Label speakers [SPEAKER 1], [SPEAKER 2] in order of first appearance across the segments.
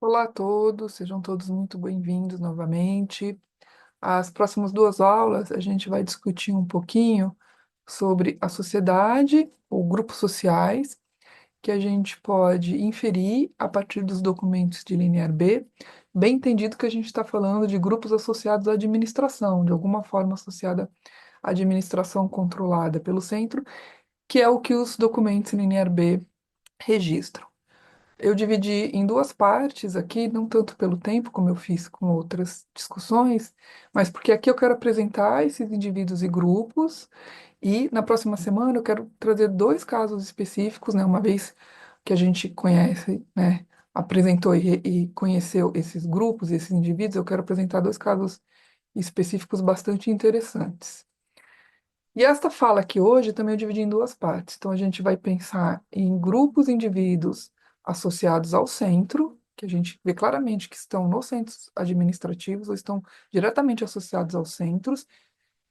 [SPEAKER 1] Olá a todos, sejam todos muito bem-vindos novamente. As próximas duas aulas a gente vai discutir um pouquinho sobre a sociedade ou grupos sociais que a gente pode inferir a partir dos documentos de linear B, bem entendido que a gente está falando de grupos associados à administração, de alguma forma associada à administração controlada pelo centro, que é o que os documentos em linear B registram. Eu dividi em duas partes aqui, não tanto pelo tempo, como eu fiz com outras discussões, mas porque aqui eu quero apresentar esses indivíduos e grupos, e na próxima semana eu quero trazer dois casos específicos, né, uma vez que a gente conhece, né, apresentou e conheceu esses grupos, esses indivíduos, eu quero apresentar dois casos específicos bastante interessantes. E esta fala aqui hoje também eu dividi em duas partes. Então, a gente vai pensar em grupos de indivíduos associados ao centro, que a gente vê claramente que estão nos centros administrativos ou estão diretamente associados aos centros,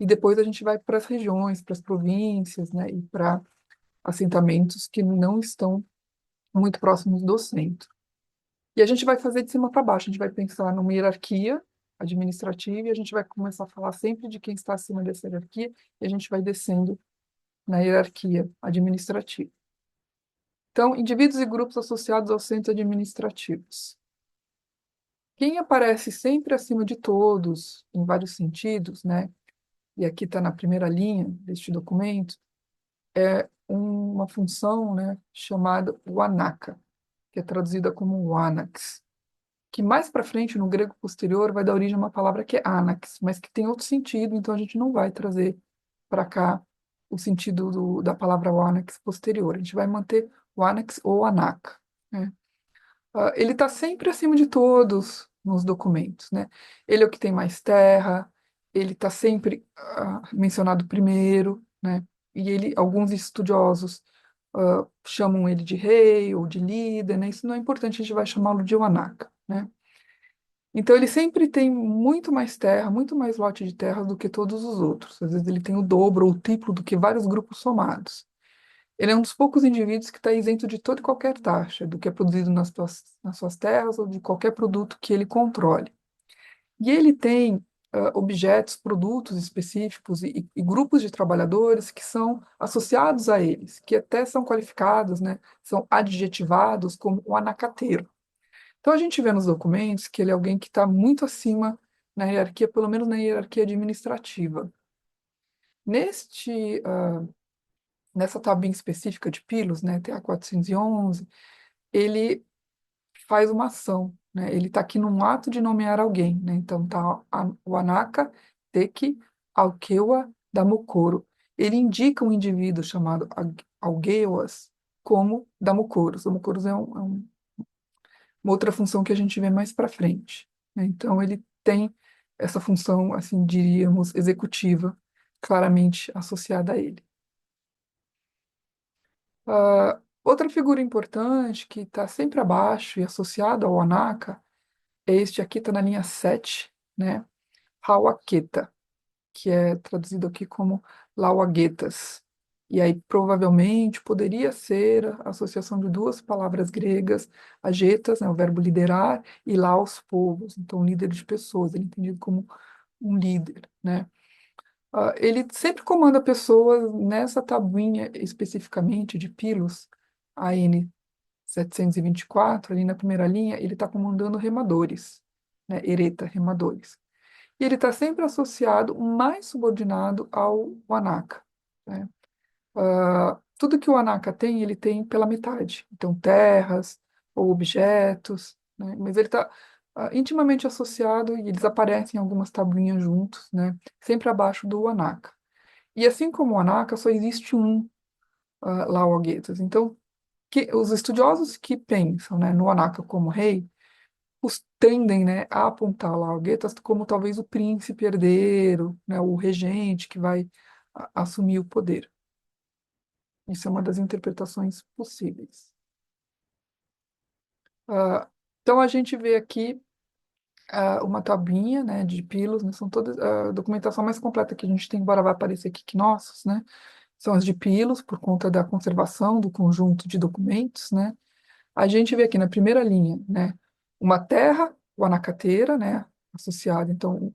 [SPEAKER 1] e depois a gente vai para as regiões, para as províncias, né, e para assentamentos que não estão muito próximos do centro. E a gente vai fazer de cima para baixo, a gente vai pensar numa hierarquia administrativa e a gente vai começar a falar sempre de quem está acima dessa hierarquia e a gente vai descendo na hierarquia administrativa. Então, indivíduos e grupos associados aos centros administrativos. Quem aparece sempre acima de todos, em vários sentidos, né? E aqui está na primeira linha deste documento, é uma função, né, chamada Wanaka, que é traduzida como Wanax, que mais para frente, no grego posterior, vai dar origem a uma palavra que é anax, mas que tem outro sentido, então a gente não vai trazer para cá o sentido da palavra anax posterior. A gente vai manter o anax ou anaka, né? Ele está sempre acima de todos nos documentos, né? Ele é o que tem mais terra, ele está sempre mencionado primeiro, né? E ele, alguns estudiosos chamam ele de rei ou de líder, né? Isso não é importante, a gente vai chamá-lo de Wanaka, né? Então, ele sempre tem muito mais terra, muito mais lote de terra do que todos os outros. Às vezes, ele tem o dobro ou o triplo do que vários grupos somados. Ele é um dos poucos indivíduos que está isento de toda e qualquer taxa, do que é produzido nas suas terras ou de qualquer produto que ele controle. E ele tem objetos, produtos específicos e grupos de trabalhadores que são associados a eles, que até são qualificados, né, são adjetivados como o anacateiro. Então, a gente vê nos documentos que ele é alguém que está muito acima na hierarquia, pelo menos na hierarquia administrativa. Neste, nessa tabuinha específica de Pilos, né, TA 411, ele faz uma ação, né, ele está aqui num ato de nomear alguém, né, então está o Anaka Teki Aukewa Damokoro. Ele indica um indivíduo chamado Algewas como Damokoros. Damokoros é uma outra função que a gente vê mais para frente, né? Então, ele tem essa função, assim, diríamos, executiva, claramente associada a ele. Outra figura importante que está sempre abaixo e associada ao Anaka é este aqui, está na linha 7, né? Hawaketa, que é traduzido aqui como Lauagetas. E aí, provavelmente, poderia ser a associação de duas palavras gregas, agetas, né, o verbo liderar, e laos, povos. Então, líder de pessoas, ele é entendido como um líder, né? Ele sempre comanda pessoas nessa tabuinha, especificamente de Pilos, AN 724, ali na primeira linha, ele está comandando remadores, né? Ereta, remadores. E ele está sempre associado, mais subordinado ao Wanaka, né? Tudo que o Wanaka tem, ele tem pela metade. Então, terras ou objetos, né? Mas ele está intimamente associado e eles aparecem em algumas tabuinhas juntos, né? Sempre abaixo do Wanaka. E assim como o Wanaka, só existe um Lauagetas. Então, os estudiosos que pensam, né, no Wanaka como rei, tendem, né, a apontar lá o Goethe como talvez o príncipe herdeiro, né, o regente que vai assumir o poder. Isso é uma das interpretações possíveis. Ah, então a gente vê aqui uma tabuinha, né, de Pilos, né, são todas a documentação mais completa que a gente tem, embora vai aparecer aqui que nossos, né, são as de Pilos por conta da conservação do conjunto de documentos, né. A gente vê aqui na primeira linha, né, uma terra, o anacateira, né, associado, então,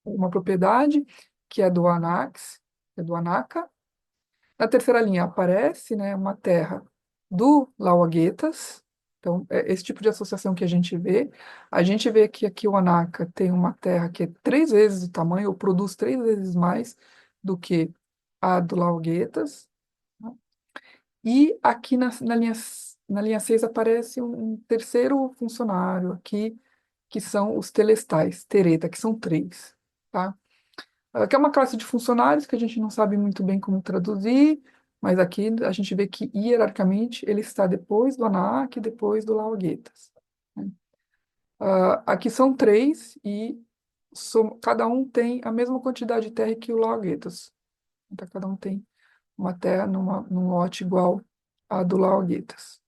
[SPEAKER 1] uma propriedade, que é do Anax, é do Anaca. Na terceira linha aparece, né, uma terra do Lauaguetas. Então, é esse tipo de associação que a gente vê. A gente vê que aqui o Anaca tem uma terra que é 3 vezes o tamanho, ou produz 3 vezes mais do que a do Lauaguetas. E aqui na linha 6 aparece um terceiro funcionário aqui, que são os telestais, tereta, que são três, tá? Que é uma classe de funcionários que a gente não sabe muito bem como traduzir, mas aqui a gente vê que hierarquicamente ele está depois do ANAC e depois do Lauguetas, né? Aqui são três e cada um tem a mesma quantidade de terra que o Lauguetas. Então, cada um tem uma terra num lote igual à do Lauguetas.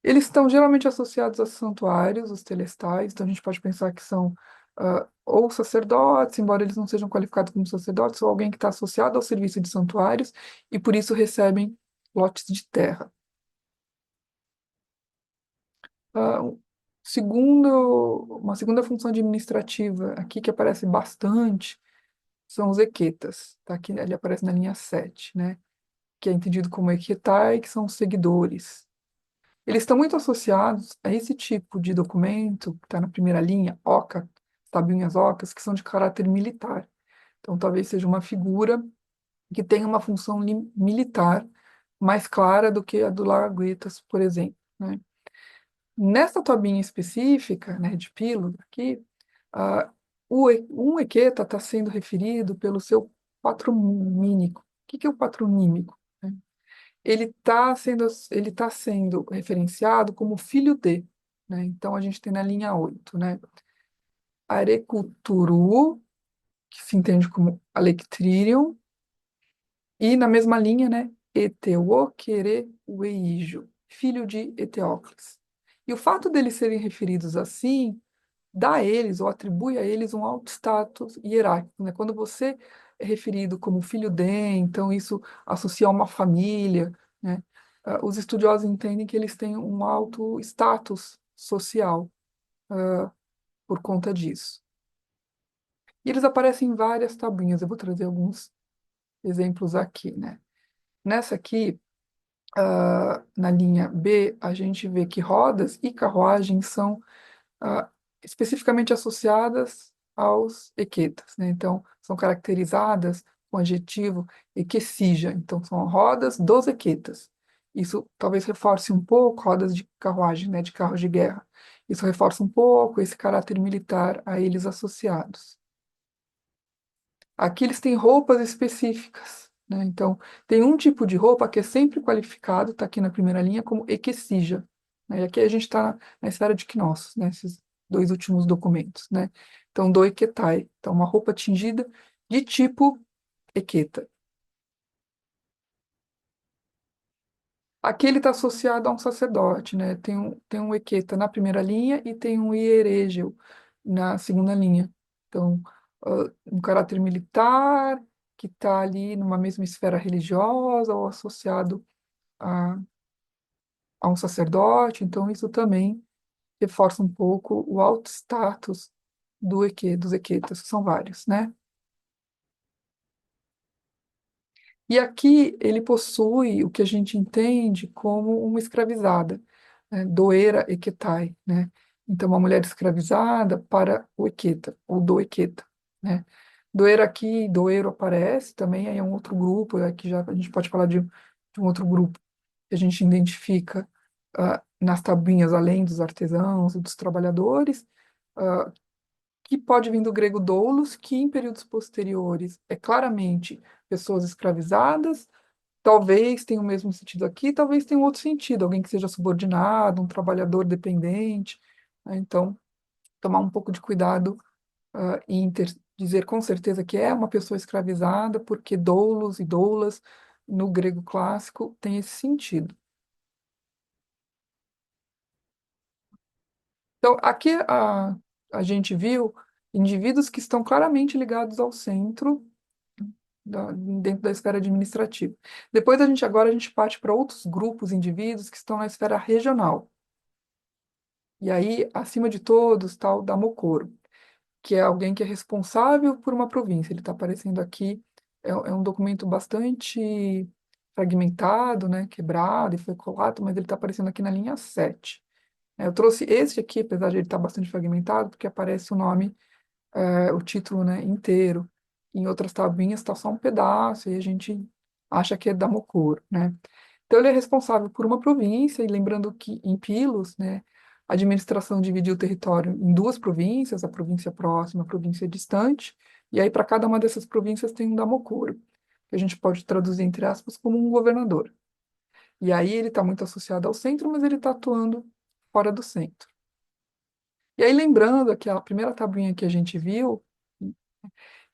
[SPEAKER 1] Eles estão geralmente associados a santuários, os telestais, então a gente pode pensar que são ou sacerdotes, embora eles não sejam qualificados como sacerdotes, ou alguém que está associado ao serviço de santuários e por isso recebem lotes de terra. Ah, uma segunda função administrativa aqui que aparece bastante são os equetas, tá? Aqui ele aparece na linha 7, né? Que é entendido como equetai, que são os seguidores. Eles estão muito associados a esse tipo de documento, que está na primeira linha, OCA, tabuinhas OCAs, que são de caráter militar. Então, talvez seja uma figura que tenha uma função militar mais clara do que a do Larguetas, por exemplo, né? Nessa tabinha específica, né, de pílula aqui, ah, um equeta está sendo referido pelo seu patronímico. O que que é o patronímico, né? Ele tá sendo referenciado como filho de, né? Então, a gente tem na linha 8, né? Arecuturu, que se entende como Alectririum, e na mesma linha, né? Eteuoquereueijo, filho de Eteócles. E o fato deles serem referidos assim dá a eles, ou atribui a eles, um alto status hierárquico, né? Quando você é referido como filho de, então isso associa a uma família, né? Os estudiosos entendem que eles têm um alto status social, por conta disso. E eles aparecem em várias tabuinhas, eu vou trazer alguns exemplos aqui, né? Nessa aqui, na linha B, a gente vê que rodas e carruagens são ah, especificamente associadas aos equetas, né? Então, são caracterizadas com o adjetivo equesija. Então, são rodas dos equetas. Isso talvez reforce um pouco rodas de carruagem, né? De carros de guerra. Isso reforça um pouco esse caráter militar a eles associados. Aqui eles têm roupas específicas, né? Então, tem um tipo de roupa que é sempre qualificado, está aqui na primeira linha, como equesija, né? E aqui a gente está na esfera de Knossos, né? Esses dois últimos documentos, né? Então, do equetai, então uma roupa tingida de tipo equeta. Aqui ele está associado a um sacerdote, né? Tem um equeta na primeira linha e tem um hieregeu na segunda linha. Então, um caráter militar que está ali numa mesma esfera religiosa ou associado a, a um sacerdote. Então, isso também reforça um pouco o alto status dos equetas, que são vários, né? E aqui ele possui o que a gente entende como uma escravizada, né? Doera equetai, né? Então, uma mulher escravizada para o equeta, ou do equeta, né? Doera aqui, doero aparece também, aí é um outro grupo, aqui já a gente pode falar de um outro grupo que a gente identifica nas tabuinhas, além dos artesãos e dos trabalhadores, ah, que pode vir do grego doulos, que em períodos posteriores é claramente pessoas escravizadas. Talvez tenha o mesmo sentido aqui, talvez tenha um outro sentido, alguém que seja subordinado, um trabalhador dependente, né? Então, tomar um pouco de cuidado, dizer com certeza que é uma pessoa escravizada, porque doulos e doulas, no grego clássico, tem esse sentido. Então, aqui a gente viu indivíduos que estão claramente ligados ao centro dentro da esfera administrativa. Depois agora a gente parte para outros grupos, indivíduos que estão na esfera regional. E aí, acima de todos, está o Damocoro, que é alguém que é responsável por uma província. Ele está aparecendo aqui, é um documento bastante fragmentado, né, quebrado e foi colado, mas ele está aparecendo aqui na linha 7. Eu trouxe esse aqui, apesar de ele estar bastante fragmentado, porque aparece o nome, o título, né, inteiro. Em outras tabuinhas está só um pedaço e a gente acha que é Damocoro, né? Então, ele é responsável por uma província, e lembrando que em Pilos, né, a administração dividiu o território em duas províncias, a província próxima, a província distante, e aí para cada uma dessas províncias tem um Damocoro, que a gente pode traduzir, entre aspas, como um governador. E aí ele está muito associado ao centro, mas ele está atuando fora do centro. E aí, lembrando aquela primeira tabuinha que a gente viu,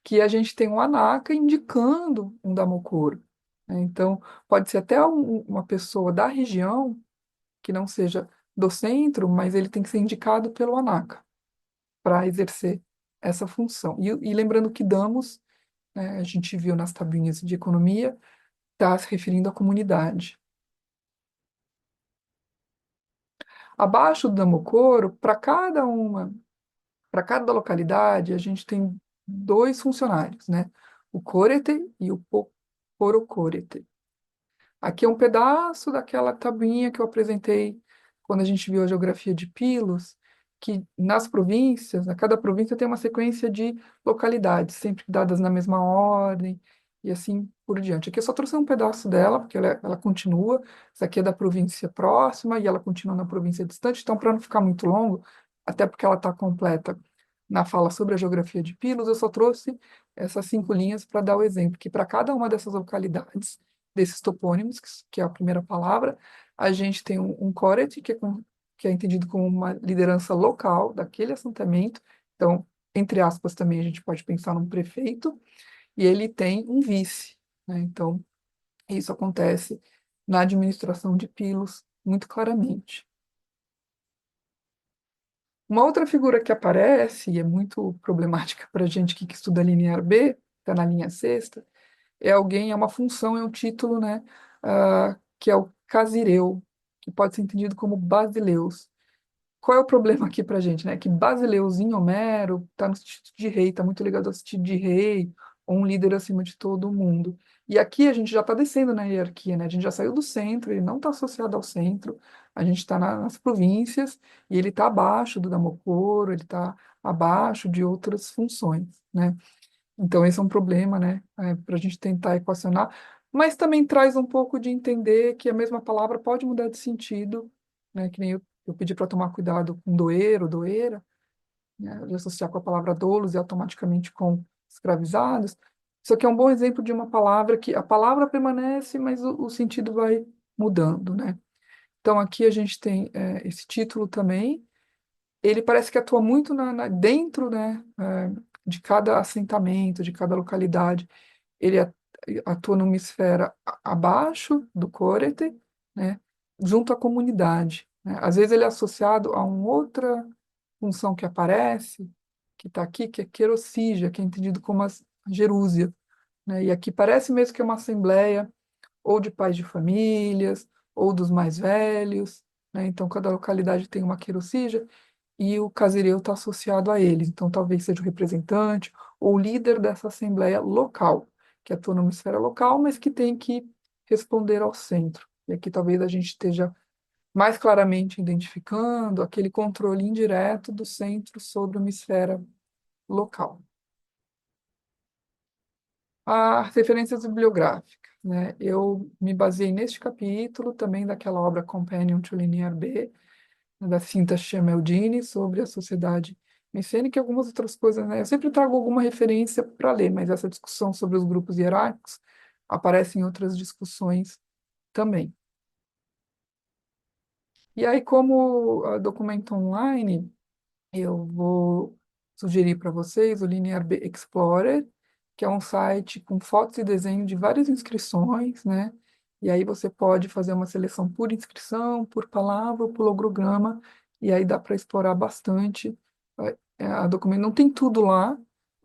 [SPEAKER 1] que a gente tem um Anaka indicando um Damocoro, né? Então, pode ser até uma pessoa da região que não seja do centro, mas ele tem que ser indicado pelo ANACA para exercer essa função. E lembrando que Damos, né, a gente viu nas tabuinhas de economia, está se referindo à comunidade. Abaixo do Damocoro, para cada localidade, a gente tem dois funcionários, né? O Corete e o Porocorete. Aqui é um pedaço daquela tabuinha que eu apresentei quando a gente viu a geografia de Pilos, que nas províncias, a cada província tem uma sequência de localidades, sempre dadas na mesma ordem, e assim por diante. Aqui eu só trouxe um pedaço dela, porque ela continua, essa aqui é da província próxima, e ela continua na província distante, então para não ficar muito longo, até porque ela está completa na fala sobre a geografia de Pilos, eu só trouxe essas 5 linhas para dar o exemplo, que para cada uma dessas localidades, desses topônimos, que é a primeira palavra, a gente tem um Coret, que é entendido como uma liderança local daquele assentamento. Então, entre aspas, também a gente pode pensar num prefeito, e ele tem um vice, né? Então, isso acontece na administração de Pilos muito claramente. Uma outra figura que aparece, e é muito problemática para a gente que estuda linear B, está na linha sexta, é alguém, é uma função, é um título, né, que é o Casireu, que pode ser entendido como Basileus. Qual é o problema aqui para a gente, né? Que Basileus em Homero está no sentido de rei, está muito ligado ao sentido de rei, ou um líder acima de todo mundo. E aqui a gente já está descendo na hierarquia, né? A gente já saiu do centro, ele não está associado ao centro, a gente está nas províncias, e ele está abaixo do Damocoro, ele está abaixo de outras funções, né? Então, esse é um problema, né, para a gente tentar equacionar, mas também traz um pouco de entender que a mesma palavra pode mudar de sentido, né, que nem eu pedi para tomar cuidado com doeiro, doeira, né, de associar com a palavra doulos e automaticamente com escravizados. Isso aqui é um bom exemplo de uma palavra que a palavra permanece, mas o sentido vai mudando, né? Então, aqui a gente tem esse título também, ele parece que atua muito dentro, né, de cada assentamento, de cada localidade. Ele atua numa esfera abaixo do Corete, né, junto à comunidade, né. Às vezes ele é associado a uma outra função que aparece, que está aqui, que é querosígia, que é entendido como a gerúsia, né. E aqui parece mesmo que é uma assembleia, ou de pais de famílias, ou dos mais velhos, né. Então, cada localidade tem uma querosígia, e o casireu está associado a eles. Então, talvez seja o representante ou o líder dessa assembleia local, que atua numa esfera local, mas que tem que responder ao centro. E aqui talvez a gente esteja mais claramente identificando aquele controle indireto do centro sobre uma esfera local. As referências bibliográficas, né? Eu me baseei neste capítulo, também daquela obra Companion to Linear B, da Cinta Chemeldini, sobre a sociedade micênica e algumas outras coisas, né? Eu sempre trago alguma referência para ler, mas essa discussão sobre os grupos hierárquicos aparece em outras discussões também. E aí, como documento online, eu vou sugerir para vocês o Linear B Explorer, que é um site com fotos e desenho de várias inscrições, né? E aí você pode fazer uma seleção por inscrição, por palavra, ou por logograma, e aí dá para explorar bastante a documento. Não tem tudo lá,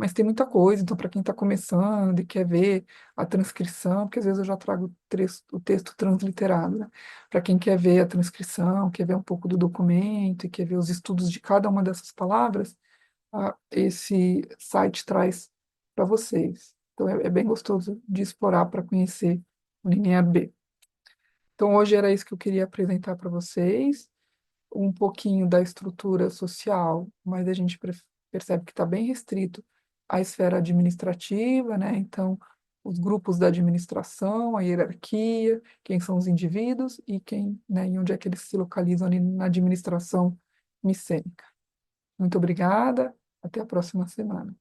[SPEAKER 1] mas tem muita coisa, então para quem está começando e quer ver a transcrição, porque às vezes eu já trago o texto transliterado, né? Para quem quer ver a transcrição, quer ver um pouco do documento e quer ver os estudos de cada uma dessas palavras, esse site traz para vocês. Então é bem gostoso de explorar para conhecer o linear B. Então hoje era isso que eu queria apresentar para vocês, um pouquinho da estrutura social, mas a gente percebe que está bem restrito à esfera administrativa, né? Então, os grupos da administração, a hierarquia, quem são os indivíduos e quem, né, e onde é que eles se localizam ali na administração micênica. Muito obrigada, até a próxima semana.